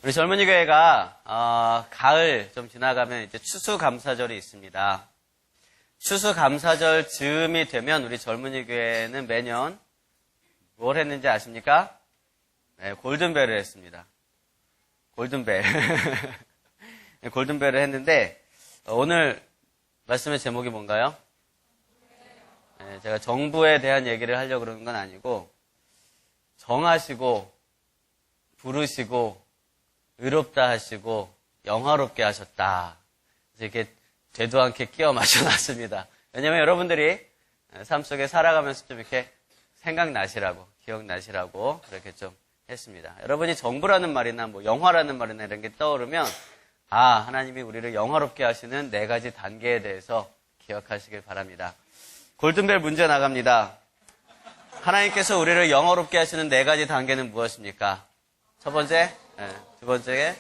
우리 젊은이 교회가 가을 좀 지나가면 이제 추수감사절이 있습니다. 추수감사절 즈음이 되면 우리 젊은이 교회는 매년 뭘 했는지 아십니까? 네, 골든벨을 했습니다. 골든벨. 골든벨을 했는데 오늘 말씀의 제목이 뭔가요? 네, 제가 정부에 대한 얘기를 하려고 그러는 건 아니고 정하시고 부르시고 의롭다 하시고 영화롭게 하셨다. 이렇게 되도 않게 끼워 맞춰놨습니다. 왜냐하면 여러분들이 삶 속에 살아가면서 좀 이렇게 생각나시라고, 기억나시라고 그렇게 좀 했습니다. 여러분이 정부라는 말이나 뭐 영화라는 말이나 이런 게 떠오르면 하나님이 우리를 영화롭게 하시는 4가지 단계에 대해서 기억하시길 바랍니다. 골든벨 문제 나갑니다. 하나님께서 우리를 영화롭게 하시는 4가지 단계는 무엇입니까? 첫 번째, 두 번째에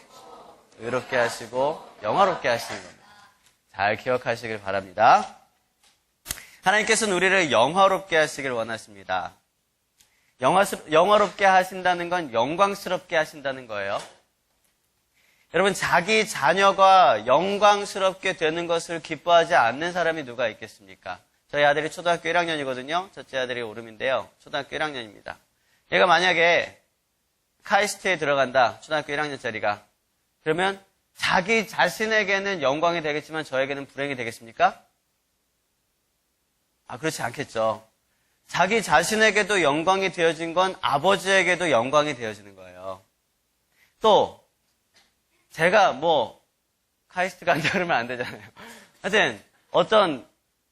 의롭게 하시고 영화롭게 하시는 겁니다. 잘 기억하시길 바랍니다. 하나님께서는 우리를 영화롭게 하시길 원하십니다. 영화롭게 하신다는 건 영광스럽게 하신다는 거예요. 여러분, 자기 자녀가 영광스럽게 되는 것을 기뻐하지 않는 사람이 누가 있겠습니까? 저희 아들이 초등학교 1학년이거든요. 첫째 아들이 오름인데요. 초등학교 1학년입니다. 얘가 만약에 카이스트에 들어간다. 초등학교 1학년짜리가. 그러면 자기 자신에게는 영광이 되겠지만 저에게는 불행이 되겠습니까? 그렇지 않겠죠. 자기 자신에게도 영광이 되어진 건 아버지에게도 영광이 되어지는 거예요. 또 제가 카이스트 간다 그러면 안 되잖아요. 하여튼 어떤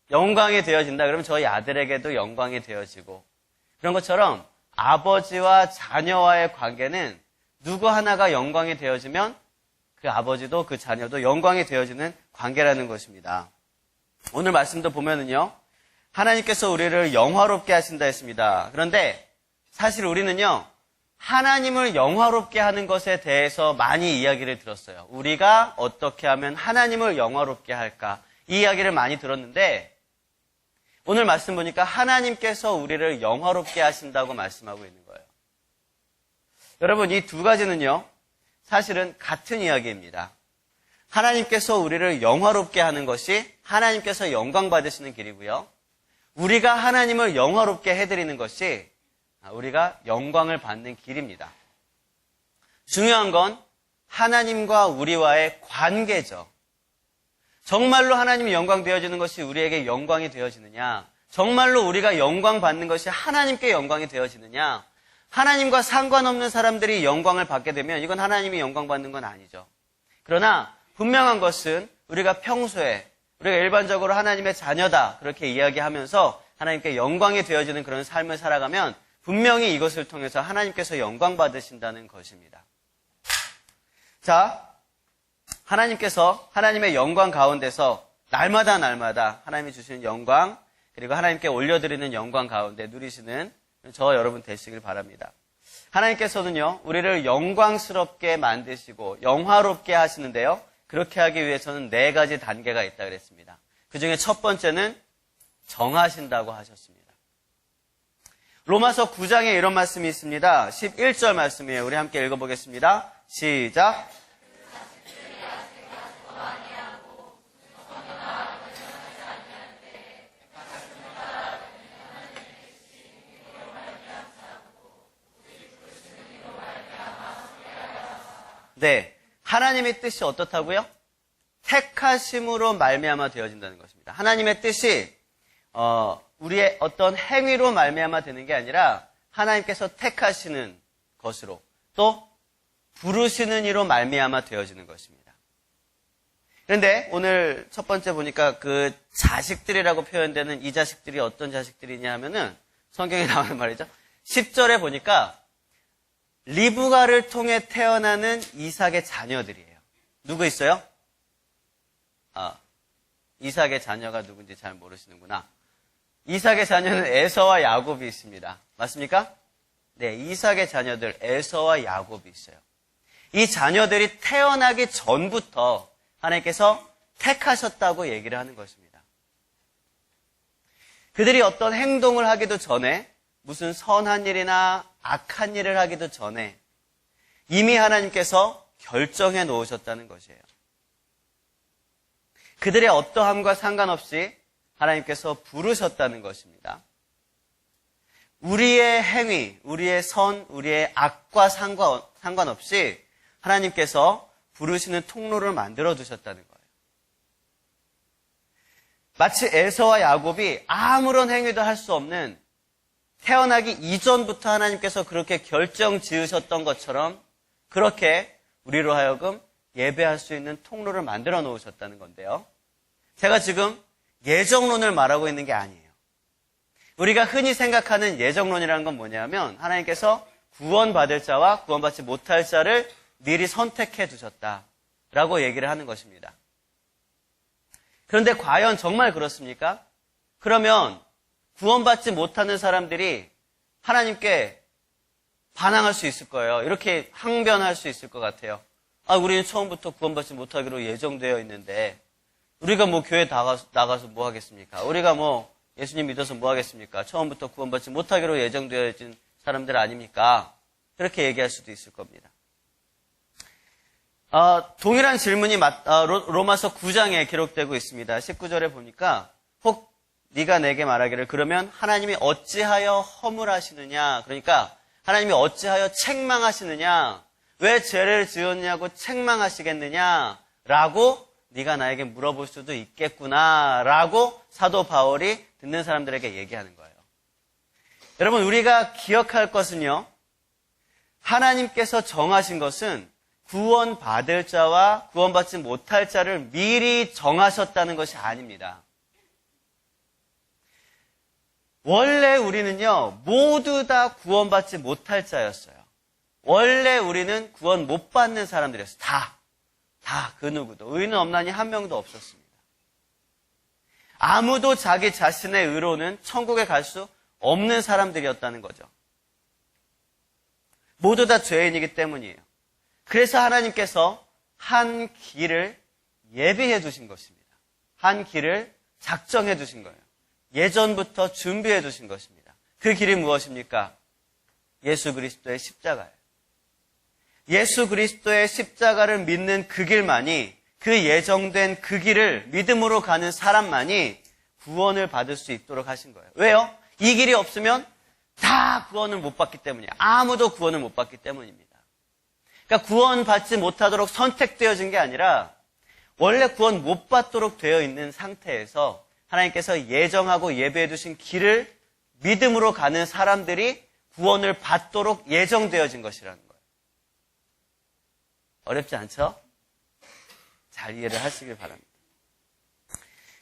영광이 되어진다 그러면 저희 아들에게도 영광이 되어지고, 그런 것처럼 아버지와 자녀와의 관계는 누구 하나가 영광이 되어지면 그 아버지도 그 자녀도 영광이 되어지는 관계라는 것입니다. 오늘 말씀도 보면은요, 하나님께서 우리를 영화롭게 하신다 했습니다. 그런데 사실 우리는요, 하나님을 영화롭게 하는 것에 대해서 많이 이야기를 들었어요. 우리가 어떻게 하면 하나님을 영화롭게 할까? 이 이야기를 많이 들었는데 오늘 말씀 보니까 하나님께서 우리를 영화롭게 하신다고 말씀하고 있는 거예요. 여러분, 이 2가지는요, 사실은 같은 이야기입니다. 하나님께서 우리를 영화롭게 하는 것이 하나님께서 영광 받으시는 길이고요. 우리가 하나님을 영화롭게 해드리는 것이 우리가 영광을 받는 길입니다. 중요한 건 하나님과 우리와의 관계죠. 정말로 하나님이 영광 되어지는 것이 우리에게 영광이 되어지느냐? 정말로 우리가 영광 받는 것이 하나님께 영광이 되어지느냐? 하나님과 상관없는 사람들이 영광을 받게 되면 이건 하나님이 영광 받는 건 아니죠. 그러나 분명한 것은 우리가 평소에 우리가 일반적으로 하나님의 자녀다 그렇게 이야기하면서 하나님께 영광이 되어지는 그런 삶을 살아가면 분명히 이것을 통해서 하나님께서 영광 받으신다는 것입니다. 자, 하나님께서 하나님의 영광 가운데서 날마다 하나님이 주시는 영광, 그리고 하나님께 올려드리는 영광 가운데 누리시는 저와 여러분 되시길 바랍니다. 하나님께서는요, 우리를 영광스럽게 만드시고 영화롭게 하시는데요, 그렇게 하기 위해서는 4가지 단계가 있다 그랬습니다. 그 중에 첫 번째는 정하신다고 하셨습니다. 로마서 9장에 이런 말씀이 있습니다. 11절 말씀이에요. 우리 함께 읽어보겠습니다. 시작. 네, 하나님의 뜻이 어떻다고요? 택하심으로 말미암아 되어진다는 것입니다. 하나님의 뜻이 우리의 어떤 행위로 말미암아 되는 게 아니라 하나님께서 택하시는 것으로 또 부르시는 이로 말미암아 되어지는 것입니다. 그런데 오늘 첫 번째 보니까 그 자식들이라고 표현되는 이 자식들이 어떤 자식들이냐 하면은 성경에 나오는 말이죠. 10절에 보니까 리브가를 통해 태어나는 이삭의 자녀들이에요. 누구 있어요? 이삭의 자녀가 누군지 잘 모르시는구나. 이삭의 자녀는 에서와 야곱이 있습니다. 맞습니까? 네, 이삭의 자녀들 에서와 야곱이 있어요. 이 자녀들이 태어나기 전부터 하나님께서 택하셨다고 얘기를 하는 것입니다. 그들이 어떤 행동을 하기도 전에 무슨 선한 일이나 악한 일을 하기도 전에 이미 하나님께서 결정해 놓으셨다는 것이에요. 그들의 어떠함과 상관없이 하나님께서 부르셨다는 것입니다. 우리의 행위, 우리의 선, 우리의 악과 상관없이 하나님께서 부르시는 통로를 만들어 두셨다는 거예요. 마치 에서와 야곱이 아무런 행위도 할 수 없는, 태어나기 이전부터 하나님께서 그렇게 결정 지으셨던 것처럼 그렇게 우리로 하여금 예배할 수 있는 통로를 만들어 놓으셨다는 건데요. 제가 지금 예정론을 말하고 있는 게 아니에요. 우리가 흔히 생각하는 예정론이라는 건 뭐냐면 하나님께서 구원받을 자와 구원받지 못할 자를 미리 선택해 두셨다라고 얘기를 하는 것입니다. 그런데 과연 정말 그렇습니까? 그러면 구원받지 못하는 사람들이 하나님께 반항할 수 있을 거예요. 이렇게 항변할 수 있을 것 같아요. 우리는 처음부터 구원받지 못하기로 예정되어 있는데 우리가 뭐 교회 나가서 뭐 하겠습니까? 우리가 뭐 예수님 믿어서 뭐 하겠습니까? 처음부터 구원받지 못하기로 예정되어진 사람들 아닙니까? 그렇게 얘기할 수도 있을 겁니다. 동일한 질문이 로마서 9장에 기록되고 있습니다. 19절에 보니까 혹 네가 내게 말하기를 그러면 하나님이 어찌하여 허물하시느냐, 그러니까 하나님이 어찌하여 책망하시느냐, 왜 죄를 지었냐고 책망하시겠느냐 라고 네가 나에게 물어볼 수도 있겠구나 라고 사도 바울이 듣는 사람들에게 얘기하는 거예요. 여러분, 우리가 기억할 것은요, 하나님께서 정하신 것은 구원받을 자와 구원받지 못할 자를 미리 정하셨다는 것이 아닙니다. 원래 우리는요, 모두 다 구원받지 못할 자였어요. 원래 우리는 구원 못 받는 사람들이었어요. 다 그 누구도. 의는 없나니 한 명도 없었습니다. 아무도 자기 자신의 의로는 천국에 갈 수 없는 사람들이었다는 거죠. 모두 다 죄인이기 때문이에요. 그래서 하나님께서 한 길을 예비해 두신 것입니다. 한 길을 작정해 두신 거예요. 예전부터 준비해 두신 것입니다. 그 길이 무엇입니까? 예수 그리스도의 십자가예요. 예수 그리스도의 십자가를 믿는 그 길만이, 그 예정된 그 길을 믿음으로 가는 사람만이 구원을 받을 수 있도록 하신 거예요. 왜요? 이 길이 없으면 다 구원을 못 받기 때문이에요. 아무도 구원을 못 받기 때문입니다. 그러니까 구원받지 못하도록 선택되어진 게 아니라 원래 구원 못 받도록 되어 있는 상태에서 하나님께서 예정하고 예배해 두신 길을 믿음으로 가는 사람들이 구원을 받도록 예정되어진 것이라는 거예요. 어렵지 않죠? 잘 이해를 하시길 바랍니다.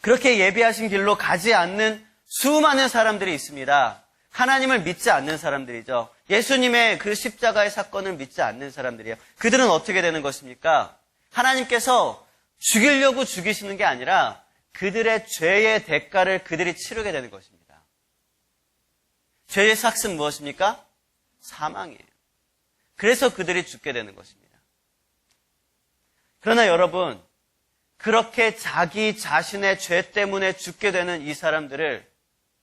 그렇게 예비하신 길로 가지 않는 수많은 사람들이 있습니다. 하나님을 믿지 않는 사람들이죠. 예수님의 그 십자가의 사건을 믿지 않는 사람들이에요. 그들은 어떻게 되는 것입니까? 하나님께서 죽이려고 죽이시는 게 아니라 그들의 죄의 대가를 그들이 치르게 되는 것입니다. 죄의 삭은 무엇입니까? 사망이에요. 그래서 그들이 죽게 되는 것입니다. 그러나 여러분, 그렇게 자기 자신의 죄 때문에 죽게 되는 이 사람들을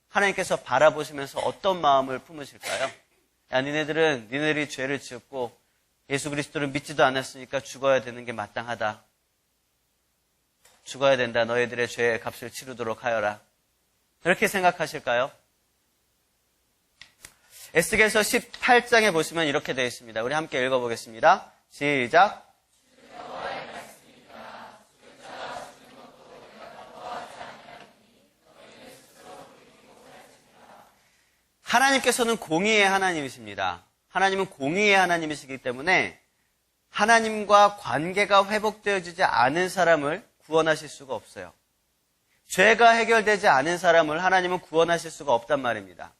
하나님께서 바라보시면서 어떤 마음을 품으실까요? 야, 니네들이 죄를 지었고 예수 그리스도를 믿지도 않았으니까 죽어야 되는 게 마땅하다. 죽어야 된다. 너희들의 죄의 값을 치르도록 하여라. 그렇게 생각하실까요? 에스겔서 18장에 보시면 이렇게 되어 있습니다. 우리 함께 읽어보겠습니다. 시작. 하나님께서는 공의의 하나님이십니다. 하나님은 공의의 하나님이시기 때문에 하나님과 관계가 회복되어지지 않은 사람을 구원하실 수가 없어요. 죄가 해결되지 않은 사람을 하나님은 구원하실 수가 없단 말입니다.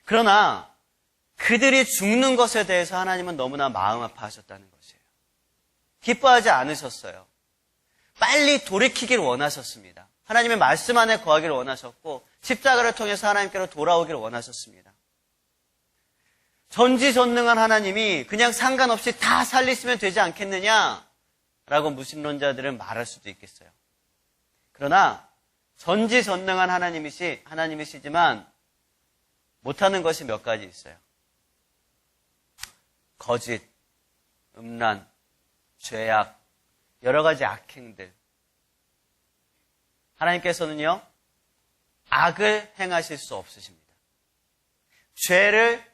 그러나 그들이 죽는 것에 대해서 하나님은 너무나 마음 아파하셨다는 것이에요. 기뻐하지 않으셨어요. 빨리 돌이키길 원하셨습니다. 하나님의 말씀 안에 거하기를 원하셨고 십자가를 통해서 하나님께로 돌아오기를 원하셨습니다. 전지전능한 하나님이 그냥 상관없이 다 살리시면 되지 않겠느냐라고 무신론자들은 말할 수도 있겠어요. 그러나 전지전능한 하나님이시지만 못하는 것이 몇 가지 있어요. 거짓, 음란, 죄악, 여러 가지 악행들. 하나님께서는요, 악을 행하실 수 없으십니다. 죄를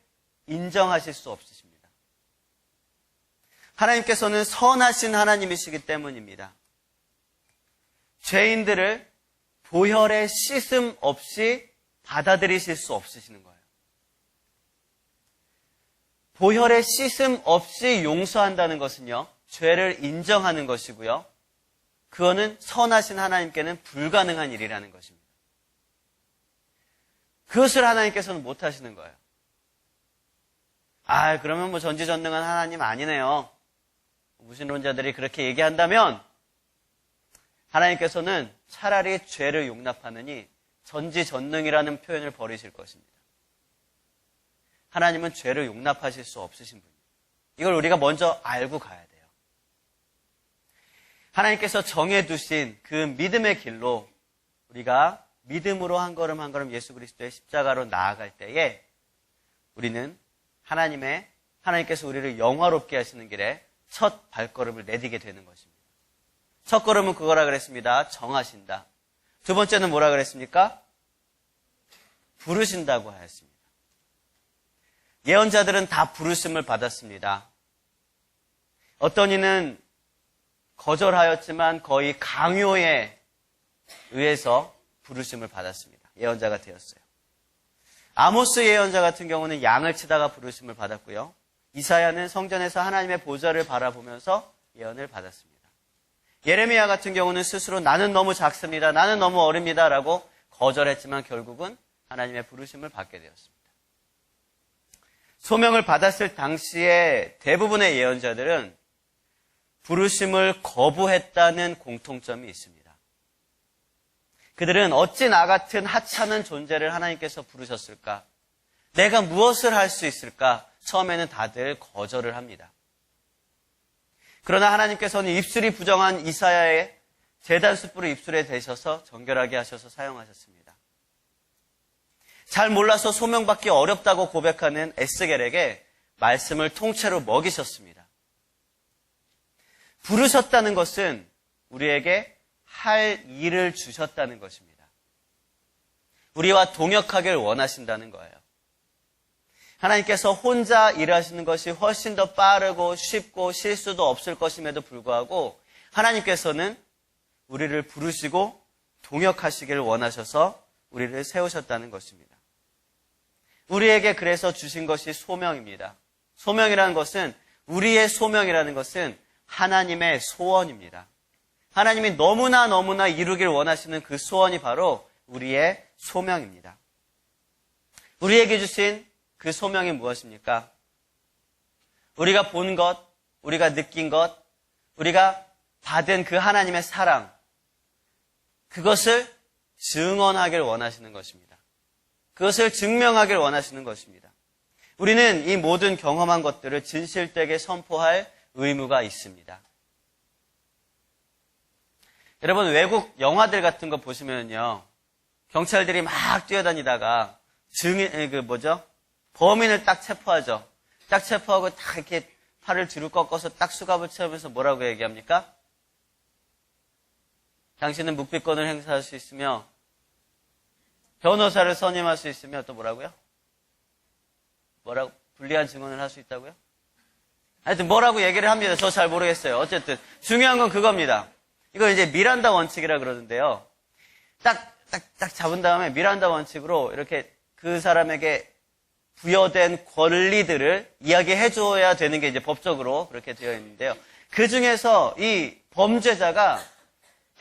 인정하실 수 없으십니다. 하나님께서는 선하신 하나님이시기 때문입니다. 죄인들을 보혈의 씻음 없이 받아들이실 수 없으시는 거예요. 보혈의 씻음 없이 용서한다는 것은요, 죄를 인정하는 것이고요. 그거는 선하신 하나님께는 불가능한 일이라는 것입니다. 그것을 하나님께서는 못 하시는 거예요. 그러면 뭐 전지전능한 하나님 아니네요. 무신론자들이 그렇게 얘기한다면 하나님께서는 차라리 죄를 용납하느니 전지전능이라는 표현을 버리실 것입니다. 하나님은 죄를 용납하실 수 없으신 분이에요. 이걸 우리가 먼저 알고 가야 돼요. 하나님께서 정해두신 그 믿음의 길로 우리가 믿음으로 한 걸음 한 걸음 예수 그리스도의 십자가로 나아갈 때에 우리는 하나님께서 우리를 영화롭게 하시는 길에 첫 발걸음을 내디게 되는 것입니다. 첫 걸음은 그거라 그랬습니다. 정하신다. 두 번째는 뭐라 그랬습니까? 부르신다고 하였습니다. 예언자들은 다 부르심을 받았습니다. 어떤 이는 거절하였지만 거의 강요에 의해서 부르심을 받았습니다. 예언자가 되었어요. 아모스 예언자 같은 경우는 양을 치다가 부르심을 받았고요. 이사야는 성전에서 하나님의 보좌를 바라보면서 예언을 받았습니다. 예레미야 같은 경우는 스스로 나는 너무 작습니다. 나는 너무 어립니다. 라고 거절했지만 결국은 하나님의 부르심을 받게 되었습니다. 소명을 받았을 당시에 대부분의 예언자들은 부르심을 거부했다는 공통점이 있습니다. 그들은 어찌 나 같은 하찮은 존재를 하나님께서 부르셨을까? 내가 무엇을 할 수 있을까? 처음에는 다들 거절을 합니다. 그러나 하나님께서는 입술이 부정한 이사야의 제단 숯불을 입술에 대셔서 정결하게 하셔서 사용하셨습니다. 잘 몰라서 소명받기 어렵다고 고백하는 에스겔에게 말씀을 통째로 먹이셨습니다. 부르셨다는 것은 우리에게 할 일을 주셨다는 것입니다. 우리와 동역하길 원하신다는 거예요. 하나님께서 혼자 일하시는 것이 훨씬 더 빠르고 쉽고 실수도 없을 것임에도 불구하고 하나님께서는 우리를 부르시고 동역하시길 원하셔서 우리를 세우셨다는 것입니다. 우리에게 그래서 주신 것이 소명입니다. 소명이라는 것은 우리의 소명이라는 것은 하나님의 소원입니다. 하나님이 너무나 이루길 원하시는 그 소원이 바로 우리의 소명입니다. 우리에게 주신 그 소명이 무엇입니까? 우리가 본 것, 우리가 느낀 것, 우리가 받은 그 하나님의 사랑, 그것을 증언하길 원하시는 것입니다. 그것을 증명하길 원하시는 것입니다. 우리는 이 모든 경험한 것들을 진실되게 선포할 의무가 있습니다. 여러분, 외국 영화들 같은 거 보시면요, 경찰들이 막 뛰어다니다가 범인을 딱 체포하죠. 딱 체포하고 딱 이렇게 팔을 뒤로 꺾어서 딱 수갑을 채우면서 뭐라고 얘기합니까? 당신은 묵비권을 행사할 수 있으며 변호사를 선임할 수 있으며 또 뭐라고요? 불리한 증언을 할 수 있다고요? 하여튼 뭐라고 얘기를 합니다. 저 잘 모르겠어요. 어쨌든 중요한 건 그겁니다. 이거 이제 미란다 원칙이라 그러는데요. 딱 잡은 다음에 미란다 원칙으로 이렇게 그 사람에게 부여된 권리들을 이야기해 줘야 되는 게 이제 법적으로 그렇게 되어 있는데요. 그 중에서 이 범죄자가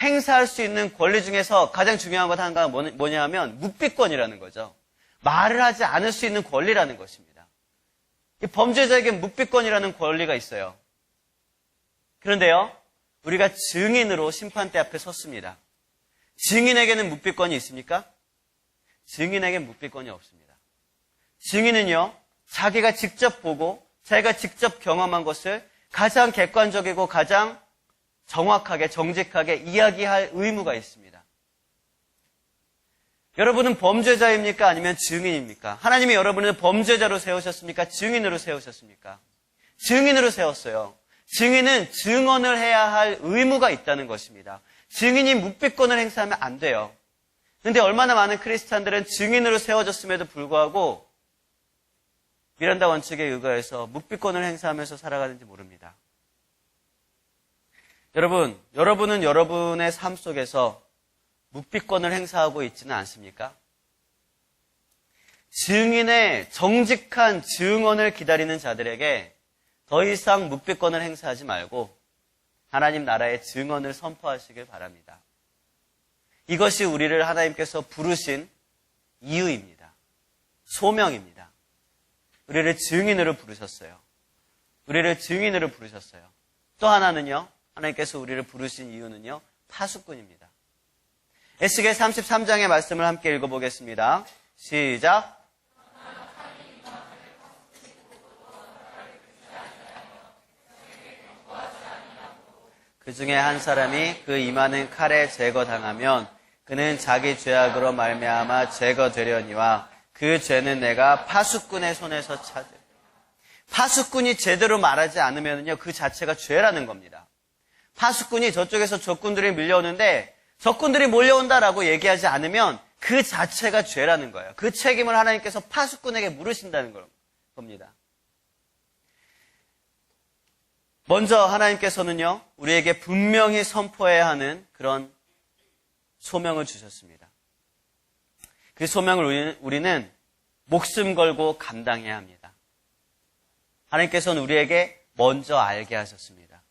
행사할 수 있는 권리 중에서 가장 중요한 것 하나가 뭐냐 하면 묵비권이라는 거죠. 말을 하지 않을 수 있는 권리라는 것입니다. 이 범죄자에게 묵비권이라는 권리가 있어요. 그런데요, 우리가 증인으로 심판대 앞에 섰습니다. 증인에게는 묵비권이 있습니까? 증인에게는 묵비권이 없습니다. 증인은요, 자기가 직접 보고 자기가 직접 경험한 것을 가장 객관적이고 가장 정확하게 정직하게 이야기할 의무가 있습니다. 여러분은 범죄자입니까? 아니면 증인입니까? 하나님이 여러분을 범죄자로 세우셨습니까? 증인으로 세우셨습니까? 증인으로 세웠어요. 증인은 증언을 해야 할 의무가 있다는 것입니다. 증인이 묵비권을 행사하면 안 돼요. 그런데 얼마나 많은 크리스찬들은 증인으로 세워졌음에도 불구하고 미란다 원칙에 의거해서 묵비권을 행사하면서 살아가는지 모릅니다. 여러분은 여러분의 삶 속에서 묵비권을 행사하고 있지는 않습니까? 증인의 정직한 증언을 기다리는 자들에게 더 이상 묵비권을 행사하지 말고 하나님 나라의 증언을 선포하시길 바랍니다. 이것이 우리를 하나님께서 부르신 이유입니다. 소명입니다. 우리를 증인으로 부르셨어요. 우리를 증인으로 부르셨어요. 또 하나는요, 하나님께서 우리를 부르신 이유는요, 파수꾼입니다. 에스겔 33장의 말씀을 함께 읽어보겠습니다. 시작. 그 중에 한 사람이 그 임하는 칼에 제거당하면 그는 자기 죄악으로 말미암아 제거되려니와 그 죄는 내가 파수꾼의 손에서 찾을. 파수꾼이 제대로 말하지 않으면요, 그 자체가 죄라는 겁니다. 파수꾼이 저쪽에서 적군들이 밀려오는데 적군들이 몰려온다라고 얘기하지 않으면 그 자체가 죄라는 거예요. 그 책임을 하나님께서 파수꾼에게 물으신다는 겁니다. 먼저 하나님께서는요, 우리에게 분명히 선포해야 하는 그런 소명을 주셨습니다. 그 소명을 우리는 목숨 걸고 감당해야 합니다. 하나님께서는 우리에게 먼저 알게 하셨습니다.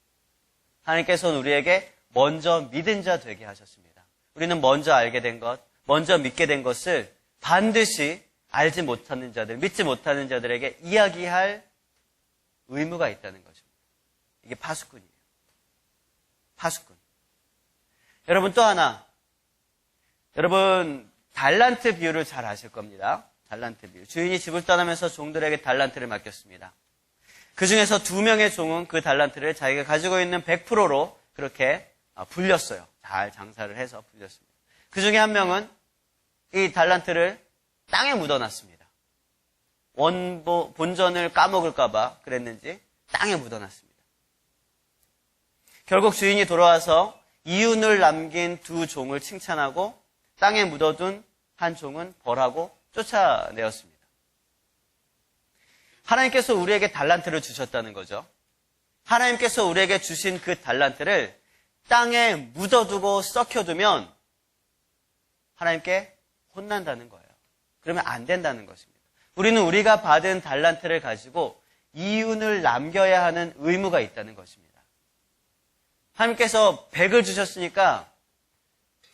하나님께서는 우리에게 먼저 믿은 자 되게 하셨습니다. 우리는 먼저 알게 된 것, 먼저 믿게 된 것을 반드시 알지 못하는 자들, 믿지 못하는 자들에게 이야기할 의무가 있다는 거죠. 이게 파수꾼이에요. 파수꾼. 여러분 또 하나. 여러분 달란트 비유를 잘 아실 겁니다. 달란트 비유. 주인이 집을 떠나면서 종들에게 달란트를 맡겼습니다. 그 중에서 2명의 종은 그 달란트를 자기가 가지고 있는 100%로 그렇게 불렸어요. 잘 장사를 해서 불렸습니다. 그 중에 한 명은 이 달란트를 땅에 묻어놨습니다. 본전을 까먹을까봐 그랬는지 땅에 묻어놨습니다. 결국 주인이 돌아와서 이윤을 남긴 2 종을 칭찬하고 땅에 묻어둔 한 종은 벌하고 쫓아내었습니다. 하나님께서 우리에게 달란트를 주셨다는 거죠. 하나님께서 우리에게 주신 그 달란트를 땅에 묻어두고 썩혀두면 하나님께 혼난다는 거예요. 그러면 안 된다는 것입니다. 우리는 우리가 받은 달란트를 가지고 이윤을 남겨야 하는 의무가 있다는 것입니다. 하나님께서 100을 주셨으니까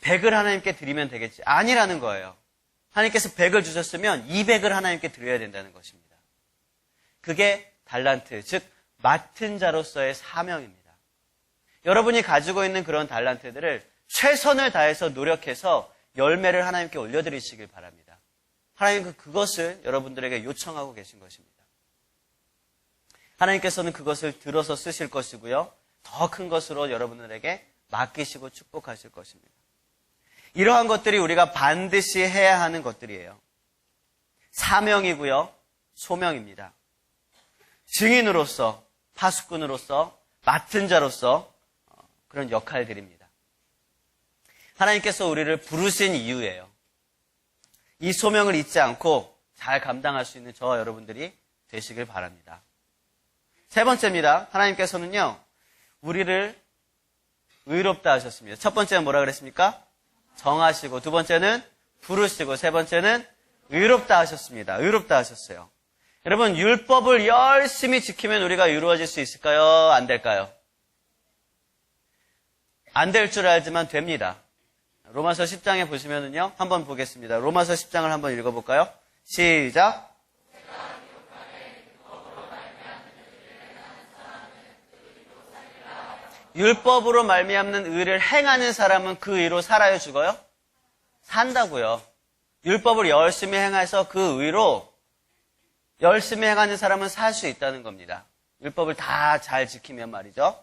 100을 하나님께 드리면 되겠지. 아니라는 거예요. 하나님께서 100을 주셨으면 200을 하나님께 드려야 된다는 것입니다. 그게 달란트, 즉 맡은 자로서의 사명입니다. 여러분이 가지고 있는 그런 달란트들을 최선을 다해서 노력해서 열매를 하나님께 올려드리시길 바랍니다. 하나님은 그것을 여러분들에게 요청하고 계신 것입니다. 하나님께서는 그것을 들어서 쓰실 것이고요. 더 큰 것으로 여러분들에게 맡기시고 축복하실 것입니다. 이러한 것들이 우리가 반드시 해야 하는 것들이에요. 사명이고요. 소명입니다. 증인으로서, 파수꾼으로서, 맡은 자로서 그런 역할들입니다. 하나님께서 우리를 부르신 이유예요. 이 소명을 잊지 않고 잘 감당할 수 있는 저와 여러분들이 되시길 바랍니다. 3번째입니다. 하나님께서는요, 우리를 의롭다 하셨습니다. 첫 번째는 뭐라 그랬습니까? 정하시고, 2번째는 부르시고, 3번째는 의롭다 하셨습니다. 의롭다 하셨어요. 여러분, 율법을 열심히 지키면 우리가 의로워질 수 있을까요? 안 될까요? 안 될 줄 알지만 됩니다. 로마서 10장에 보시면은요, 한번 보겠습니다. 로마서 10장을 한번 읽어볼까요? 시작. 율법으로 말미암는 의를 행하는 사람은 그 의로 살아요, 죽어요? 산다고요. 율법을 열심히 행해서 그 의로 열심히 행하는 사람은 살 수 있다는 겁니다. 율법을 다 잘 지키면 말이죠.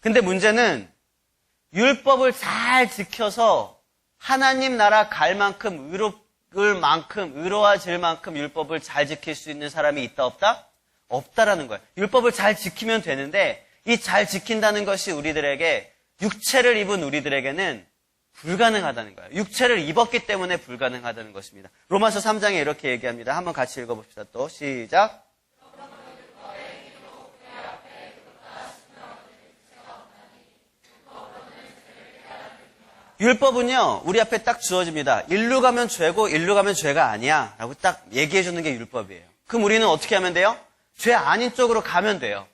근데 문제는 율법을 잘 지켜서 하나님 나라 갈 만큼 의로워질 만큼 율법을 잘 지킬 수 있는 사람이 있다 없다? 없다라는 거예요. 율법을 잘 지키면 되는데 이 잘 지킨다는 것이 우리들에게 육체를 입은 우리들에게는 불가능하다는 거예요. 육체를 입었기 때문에 불가능하다는 것입니다. 로마서 3장에 이렇게 얘기합니다. 한번 같이 읽어봅시다. 또 시작. 율법은요, 우리 앞에 딱 주어집니다. 일로 가면 죄고 일로 가면 죄가 아니야 라고 딱 얘기해 주는 게 율법이에요. 그럼 우리는 어떻게 하면 돼요? 죄 아닌 쪽으로 가면 돼요.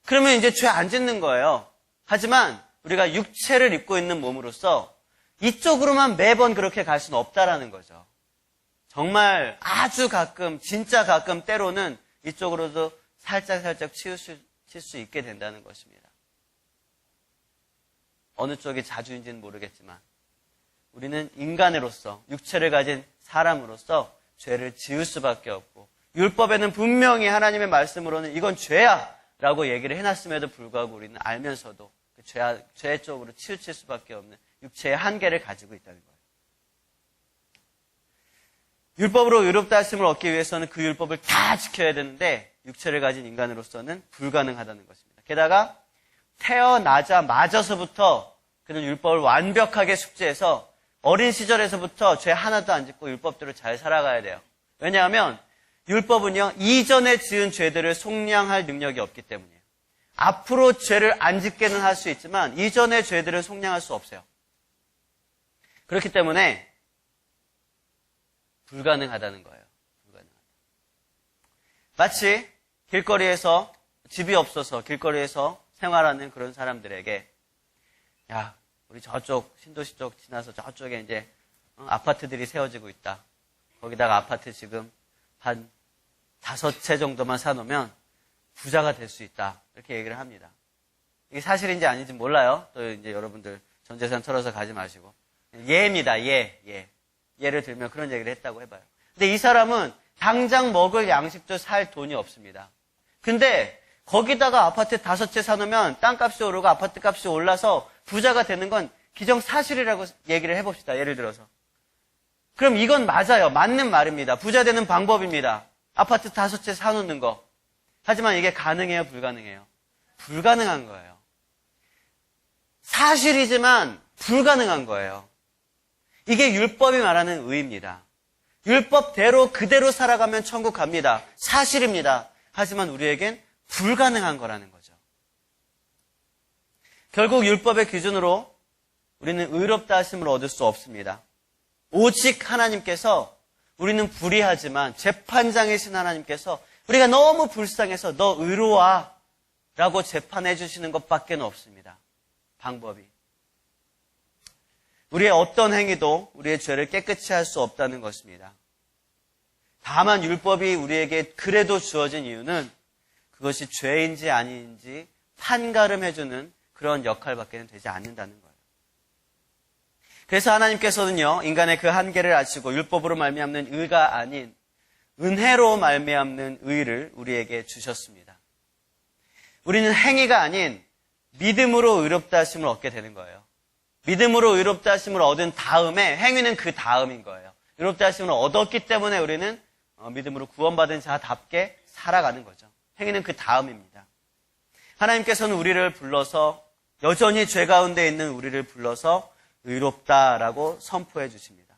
그러면 이제 죄 안 짓는 거예요. 하지만 우리가 육체를 입고 있는 몸으로서 이쪽으로만 매번 그렇게 갈 수는 없다라는 거죠. 정말 아주 가끔, 진짜 가끔 때로는 이쪽으로도 살짝 칠 수 있게 된다는 것입니다. 어느 쪽이 자주인지는 모르겠지만 우리는 인간으로서 육체를 가진 사람으로서 죄를 지을 수밖에 없고 율법에는 분명히 하나님의 말씀으로는 이건 죄야 라고 얘기를 해놨음에도 불구하고 우리는 알면서도 그 죄 쪽으로 치우칠 수밖에 없는 육체의 한계를 가지고 있다는 거예요. 율법으로 의롭다 하심을 얻기 위해서는 그 율법을 다 지켜야 되는데 육체를 가진 인간으로서는 불가능하다는 것입니다. 게다가 태어나자마자서부터 그는 율법을 완벽하게 숙지해서 어린 시절에서부터 죄 하나도 안 짓고 율법대로 잘 살아가야 돼요. 왜냐하면 율법은요, 이전에 지은 죄들을 속량할 능력이 없기 때문이에요. 앞으로 죄를 안 짓게는 할 수 있지만 이전의 죄들을 속량할 수 없어요. 그렇기 때문에 불가능하다는 거예요. 불가능하다. 마치 길거리에서 집이 없어서 길거리에서 생활하는 그런 사람들에게 야, 우리 저쪽 신도시 쪽 지나서 저쪽에 이제 아파트들이 세워지고 있다. 거기다가 아파트 지금 한 5채 정도만 사놓으면 부자가 될 수 있다. 이렇게 얘기를 합니다. 이게 사실인지 아닌지 몰라요. 또 이제 여러분들 전 재산 털어서 가지 마시고. 예입니다. 예. 예를 들면 그런 얘기를 했다고 해봐요. 근데 이 사람은 당장 먹을 양식도 살 돈이 없습니다. 근데 거기다가 아파트 5채 사놓으면 땅값이 오르고 아파트 값이 올라서 부자가 되는 건 기정사실이라고 얘기를 해봅시다. 예를 들어서. 그럼 이건 맞아요. 맞는 말입니다. 부자 되는 방법입니다. 아파트 5채 사놓는 거. 하지만 이게 가능해요? 불가능해요? 불가능한 거예요. 사실이지만 불가능한 거예요. 이게 율법이 말하는 의입니다. 율법대로 그대로 살아가면 천국 갑니다. 사실입니다. 하지만 우리에겐 불가능한 거라는 거죠. 결국 율법의 기준으로 우리는 의롭다 하심을 얻을 수 없습니다. 오직 하나님께서 우리는 불의하지만 재판장이신 하나님께서 우리가 너무 불쌍해서 너 의로와 라고 재판해 주시는 것밖에 없습니다. 방법이. 우리의 어떤 행위도 우리의 죄를 깨끗이 할 수 없다는 것입니다. 다만 율법이 우리에게 그래도 주어진 이유는 그것이 죄인지 아닌지 판가름해주는 그런 역할밖에 되지 않는다는 거예요. 그래서 하나님께서는요, 인간의 그 한계를 아시고 율법으로 말미암는 의가 아닌 은혜로 말미암는 의를 우리에게 주셨습니다. 우리는 행위가 아닌 믿음으로 의롭다 하심을 얻게 되는 거예요. 믿음으로 의롭다 하심을 얻은 다음에 행위는 그 다음인 거예요. 의롭다 하심을 얻었기 때문에 우리는 믿음으로 구원받은 자답게 살아가는 거죠. 행위는 그 다음입니다. 하나님께서는 우리를 불러서 여전히 죄 가운데 있는 우리를 불러서 의롭다라고 선포해 주십니다.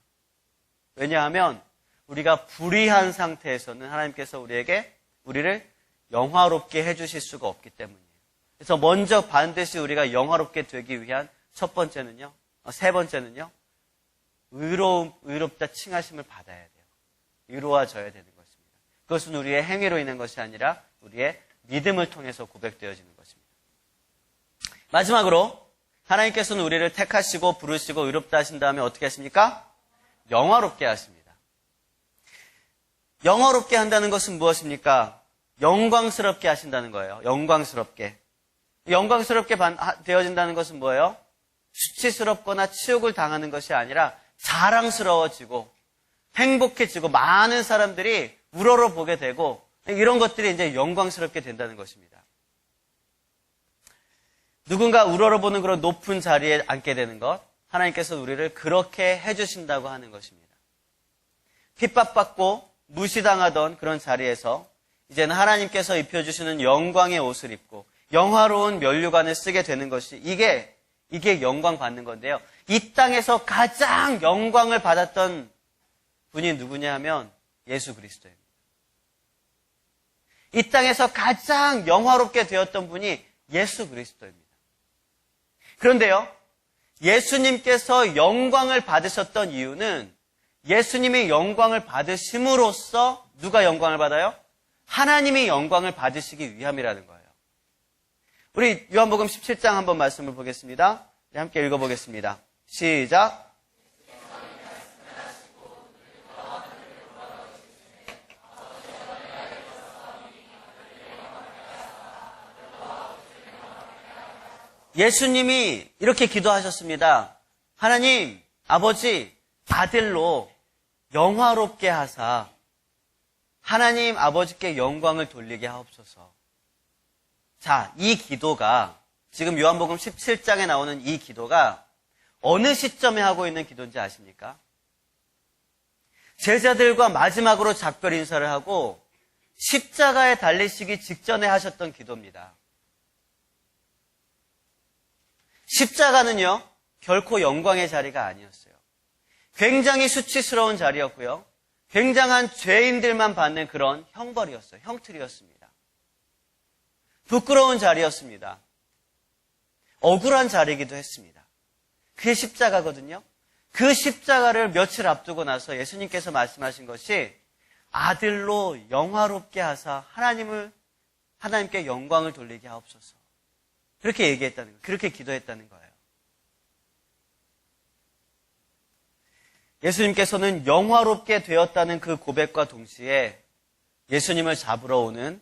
왜냐하면 우리가 불의한 상태에서는 하나님께서 우리를 영화롭게 해주실 수가 없기 때문이에요. 그래서 먼저 반드시 우리가 영화롭게 되기 위한 세 번째는요, 의롭다 칭하심을 받아야 돼요. 의로워져야 되는 것입니다. 그것은 우리의 행위로 인한 것이 아니라 우리의 믿음을 통해서 고백되어지는 것입니다. 마지막으로 하나님께서는 우리를 택하시고 부르시고 의롭다 하신 다음에 어떻게 하십니까? 영화롭게 하십니다. 영화롭게 한다는 것은 무엇입니까? 영광스럽게 하신다는 거예요. 영광스럽게 되어진다는 것은 뭐예요? 수치스럽거나 치욕을 당하는 것이 아니라 자랑스러워지고 행복해지고 많은 사람들이 우러러 보게 되고 이런 것들이 이제 영광스럽게 된다는 것입니다. 누군가 우러러보는 그런 높은 자리에 앉게 되는 것, 하나님께서 우리를 그렇게 해주신다고 하는 것입니다. 핍박받고 무시당하던 그런 자리에서 이제는 하나님께서 입혀주시는 영광의 옷을 입고 영화로운 면류관을 쓰게 되는 것이 이게 영광 받는 건데요. 이 땅에서 가장 영광을 받았던 분이 누구냐 하면 예수 그리스도입니다. 이 땅에서 가장 영화롭게 되었던 분이 예수 그리스도입니다. 그런데요, 예수님께서 영광을 받으셨던 이유는 예수님이 영광을 받으심으로써 누가 영광을 받아요? 하나님이 영광을 받으시기 위함이라는 거예요. 우리 요한복음 17장 한번 말씀을 보겠습니다. 함께 읽어보겠습니다. 시작. 예수님이 이렇게 기도하셨습니다. 하나님, 아버지, 아들로 영화롭게 하사 하나님 아버지께 영광을 돌리게 하옵소서. 자, 이 기도가 지금 요한복음 17장에 나오는 이 기도가 어느 시점에 하고 있는 기도인지 아십니까? 제자들과 마지막으로 작별 인사를 하고 십자가에 달리시기 직전에 하셨던 기도입니다. 십자가는요, 결코 영광의 자리가 아니었어요. 굉장히 수치스러운 자리였고요. 굉장한 죄인들만 받는 그런 형벌이었어요. 형틀이었습니다. 부끄러운 자리였습니다. 억울한 자리이기도 했습니다. 그게 십자가거든요. 그 십자가를 며칠 앞두고 나서 예수님께서 말씀하신 것이 아들로 영화롭게 하사 하나님께 영광을 돌리게 하옵소서. 그렇게 얘기했다는 거예요. 그렇게 기도했다는 거예요. 예수님께서는 영화롭게 되었다는 그 고백과 동시에 예수님을 잡으러 오는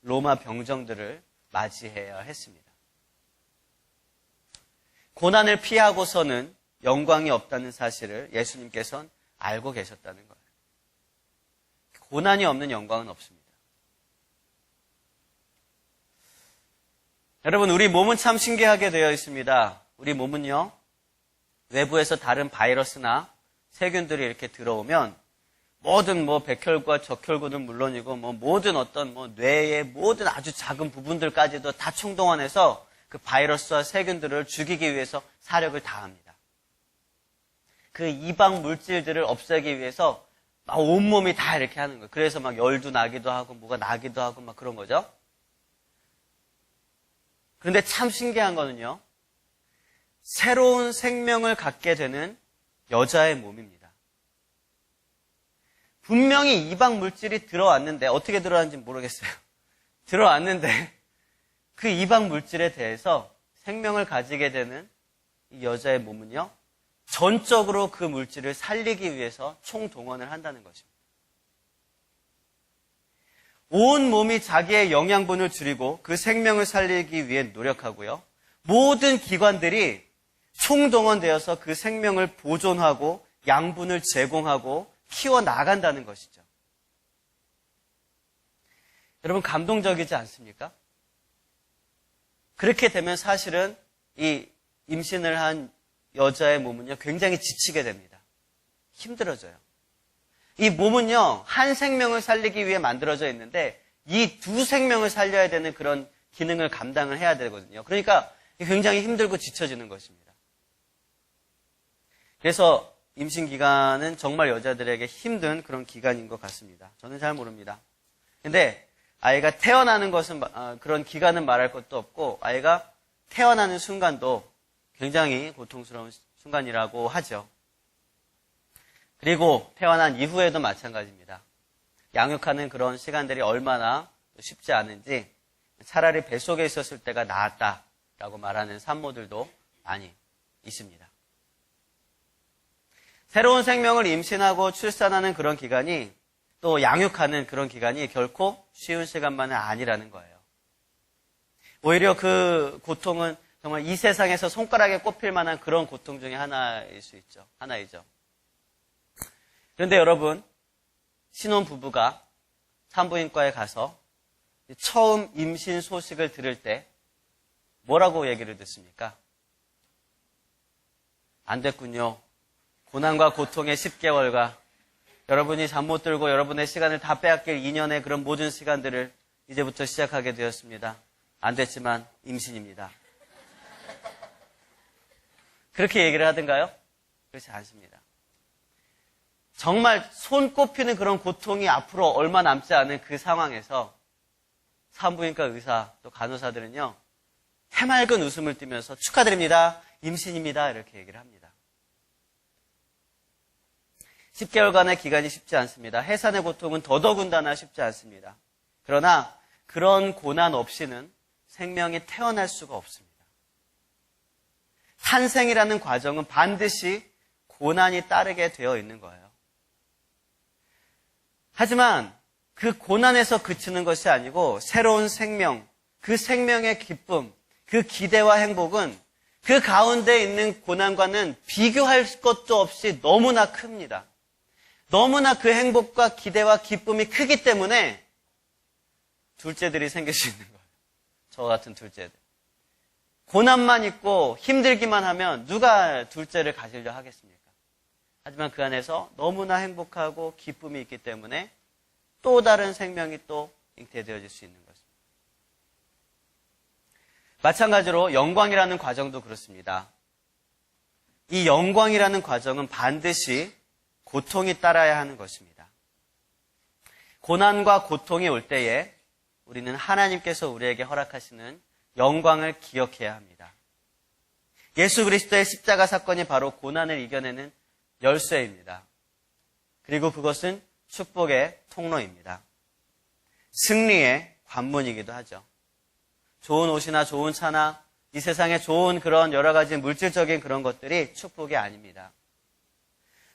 로마 병정들을 맞이해야 했습니다. 고난을 피하고서는 영광이 없다는 사실을 예수님께서는 알고 계셨다는 거예요. 고난이 없는 영광은 없습니다. 여러분, 우리 몸은 참 신기하게 되어 있습니다. 우리 몸은요, 외부에서 다른 바이러스나 세균들이 이렇게 들어오면 모든 백혈과 적혈구는 물론이고 모든 어떤 뇌의 모든 아주 작은 부분들까지도 다 총동원해서 그 바이러스와 세균들을 죽이기 위해서 사력을 다합니다. 그 이방 물질들을 없애기 위해서 막 온몸이 다 이렇게 하는 거예요. 그래서 막 열도 나기도 하고 뭐가 나기도 하고 막 그런 거죠. 그런데 참 신기한 거는요, 새로운 생명을 갖게 되는 여자의 몸입니다. 분명히 이방 물질이 들어왔는데, 어떻게 들어왔는지 모르겠어요. 들어왔는데 그 이방 물질에 대해서 생명을 가지게 되는 이 여자의 몸은요, 전적으로 그 물질을 살리기 위해서 총동원을 한다는 것입니다. 온 몸이 자기의 영양분을 줄이고 그 생명을 살리기 위해 노력하고요. 모든 기관들이 총동원되어서 그 생명을 보존하고 양분을 제공하고 키워나간다는 것이죠. 여러분, 감동적이지 않습니까? 그렇게 되면 사실은 이 임신을 한 여자의 몸은요, 굉장히 지치게 됩니다. 힘들어져요. 이 몸은요, 한 생명을 살리기 위해 만들어져 있는데 이 두 생명을 살려야 되는 그런 기능을 감당을 해야 되거든요. 그러니까 굉장히 힘들고 지쳐지는 것입니다. 그래서 임신 기간은 정말 여자들에게 힘든 그런 기간인 것 같습니다. 저는 잘 모릅니다. 근데 아이가 태어나는 것은 그런 기간은 말할 것도 없고 아이가 태어나는 순간도 굉장히 고통스러운 순간이라고 하죠. 그리고 태어난 이후에도 마찬가지입니다. 양육하는 그런 시간들이 얼마나 쉽지 않은지 차라리 뱃속에 있었을 때가 나았다라고 말하는 산모들도 많이 있습니다. 새로운 생명을 임신하고 출산하는 그런 기간이 또 양육하는 그런 기간이 결코 쉬운 시간만은 아니라는 거예요. 오히려 그 고통은 정말 이 세상에서 손가락에 꼽힐 만한 그런 고통 중에 하나이죠. 그런데 여러분, 신혼부부가 산부인과에 가서 처음 임신 소식을 들을 때 뭐라고 얘기를 듣습니까? 안 됐군요. 고난과 고통의 10개월과 여러분이 잠 못 들고 여러분의 시간을 다 빼앗길 2년의 그런 모든 시간들을 이제부터 시작하게 되었습니다. 안 됐지만 임신입니다. 그렇게 얘기를 하던가요? 그렇지 않습니다. 정말 손꼽히는 그런 고통이 앞으로 얼마 남지 않은 그 상황에서 산부인과 의사 또 간호사들은요, 해맑은 웃음을 띠면서 축하드립니다. 임신입니다. 이렇게 얘기를 합니다. 10개월간의 기간이 쉽지 않습니다. 해산의 고통은 더더군다나 쉽지 않습니다. 그러나 그런 고난 없이는 생명이 태어날 수가 없습니다. 탄생이라는 과정은 반드시 고난이 따르게 되어 있는 거예요. 하지만 그 고난에서 그치는 것이 아니고 새로운 생명, 그 생명의 기쁨, 그 기대와 행복은 그 가운데 있는 고난과는 비교할 것도 없이 너무나 큽니다. 너무나 그 행복과 기대와 기쁨이 크기 때문에 둘째들이 생길 수 있는 거예요. 저 같은 둘째들. 고난만 있고 힘들기만 하면 누가 둘째를 가지려 하겠습니까? 하지만 그 안에서 너무나 행복하고 기쁨이 있기 때문에 또 다른 생명이 또 잉태되어질 수 있는 것입니다. 마찬가지로 영광이라는 과정도 그렇습니다. 이 영광이라는 과정은 반드시 고통이 따라야 하는 것입니다. 고난과 고통이 올 때에 우리는 하나님께서 우리에게 허락하시는 영광을 기억해야 합니다. 예수 그리스도의 십자가 사건이 바로 고난을 이겨내는 열쇠입니다. 그리고 그것은 축복의 통로입니다. 승리의 관문이기도 하죠. 좋은 옷이나 좋은 차나 이 세상에 좋은 그런 여러 가지 물질적인 그런 것들이 축복이 아닙니다.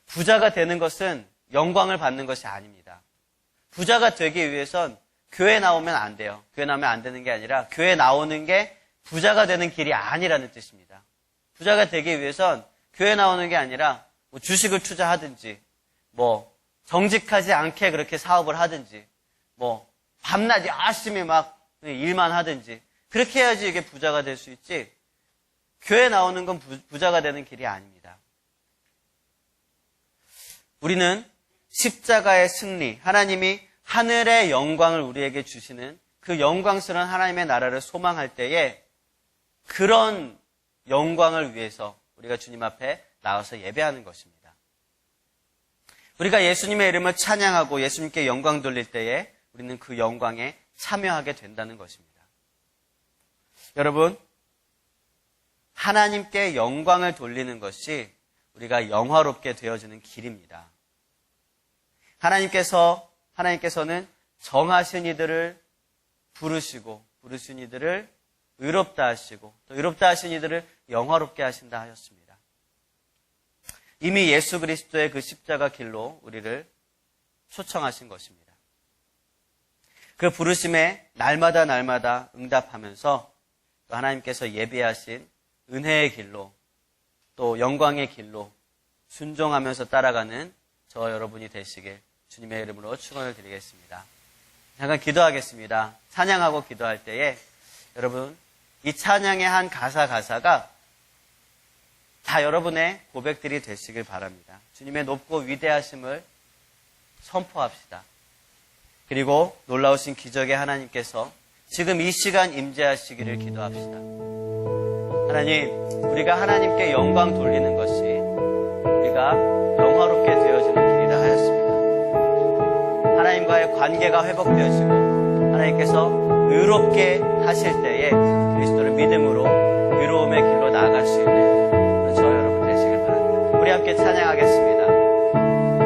부자가 되는 것은 영광을 받는 것이 아닙니다. 부자가 되기 위해선 교회 나오면 안 돼요. 교회 나오면 안 되는 게 아니라 교회 나오는 게 부자가 되는 길이 아니라는 뜻입니다. 부자가 되기 위해선 교회 나오는 게 아니라 뭐 주식을 투자하든지 뭐 정직하지 않게 그렇게 사업을 하든지 뭐 밤낮 열심히 막 일만 하든지 그렇게 해야지 이게 부자가 될 수 있지 교회 나오는 건 부자가 되는 길이 아닙니다. 우리는 십자가의 승리, 하나님이 하늘의 영광을 우리에게 주시는 그 영광스러운 하나님의 나라를 소망할 때에 그런 영광을 위해서 우리가 주님 앞에 나와서 예배하는 것입니다. 우리가 예수님의 이름을 찬양하고 예수님께 영광 돌릴 때에 우리는 그 영광에 참여하게 된다는 것입니다. 여러분, 하나님께 영광을 돌리는 것이 우리가 영화롭게 되어지는 길입니다. 하나님께서는 정하신 이들을 부르신 이들을 의롭다 하시고 또 의롭다 하신 이들을 영화롭게 하신다 하셨습니다. 이미 예수 그리스도의 그 십자가 길로 우리를 초청하신 것입니다. 그 부르심에 날마다 응답하면서 또 하나님께서 예비하신 은혜의 길로 또 영광의 길로 순종하면서 따라가는 저와 여러분이 되시길 주님의 이름으로 축원을 드리겠습니다. 잠깐 기도하겠습니다. 찬양하고 기도할 때에 여러분 이 찬양의 한 가사가 다 여러분의 고백들이 되시길 바랍니다. 주님의 높고 위대하심을 선포합시다. 그리고 놀라우신 기적의 하나님께서 지금 이 시간 임재하시기를 기도합시다. 하나님, 우리가 하나님께 영광 돌리는 것이 우리가 영화롭게 되어지는 길이라 하였습니다. 하나님과의 관계가 회복되어지고 하나님께서 의롭게 하실 때에 그리스도를 믿음으로 의로움의 길로 나아갈 수 있는 저와 여러분 되시길 바랍니다. 우리 함께 찬양하겠습니다.